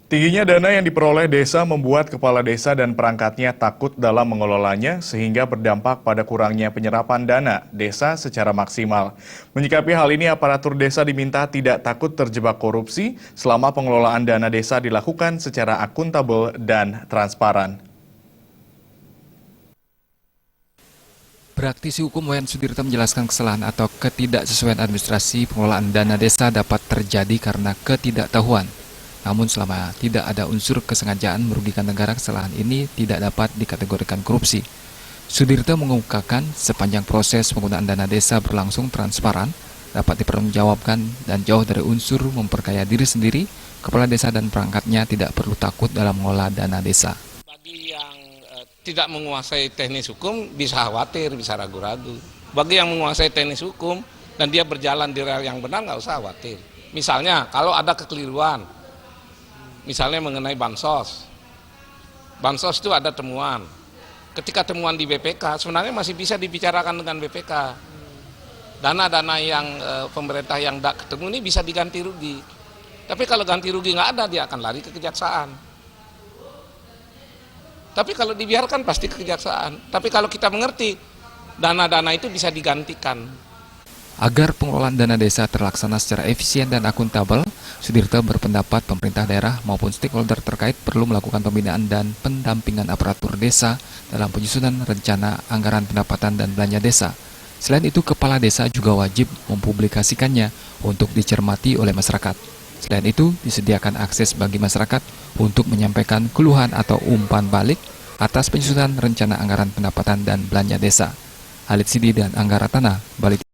Tingginya dana yang diperoleh desa membuat kepala desa dan perangkatnya takut dalam mengelolanya sehingga berdampak pada kurangnya penyerapan dana desa secara maksimal. Menyikapi hal ini, aparatur desa diminta tidak takut terjebak korupsi selama pengelolaan dana desa dilakukan secara akuntabel dan transparan. Praktisi hukum Wayan Sudirta menjelaskan kesalahan atau ketidaksesuaian administrasi pengelolaan dana desa dapat terjadi karena ketidaktahuan. Namun selama tidak ada unsur kesengajaan merugikan negara, kesalahan ini tidak dapat dikategorikan korupsi. Sudirta mengungkapkan sepanjang proses penggunaan dana desa berlangsung transparan, dapat dipertanggungjawabkan dan jauh dari unsur memperkaya diri sendiri, kepala desa dan perangkatnya tidak perlu takut dalam mengelola dana desa. Bagi yang tidak menguasai teknis hukum bisa khawatir, bisa ragu-ragu. Bagi yang menguasai teknis hukum dan dia berjalan di rel yang benar, nggak usah khawatir. Misalnya kalau ada kekeliruan, misalnya mengenai bansos. Bansos itu ada temuan. Ketika temuan di BPK, sebenarnya masih bisa dibicarakan dengan BPK. Dana-dana yang pemerintah yang tidak ketemu ini bisa diganti rugi. Tapi kalau ganti rugi nggak ada, dia akan lari ke kejaksaan. Tapi kalau dibiarkan pasti ke kejaksaan. Tapi kalau kita mengerti, dana-dana itu bisa digantikan. Agar pengelolaan dana desa terlaksana secara efisien dan akuntabel, Sudirta berpendapat pemerintah daerah maupun stakeholder terkait perlu melakukan pembinaan dan pendampingan aparatur desa dalam penyusunan rencana anggaran pendapatan dan belanja desa. Selain itu, kepala desa juga wajib mempublikasikannya untuk dicermati oleh masyarakat. Selain itu, disediakan akses bagi masyarakat untuk menyampaikan keluhan atau umpan balik atas penyusunan rencana anggaran pendapatan dan belanja desa. Halid Sidi dan Angga Ratana, Bali.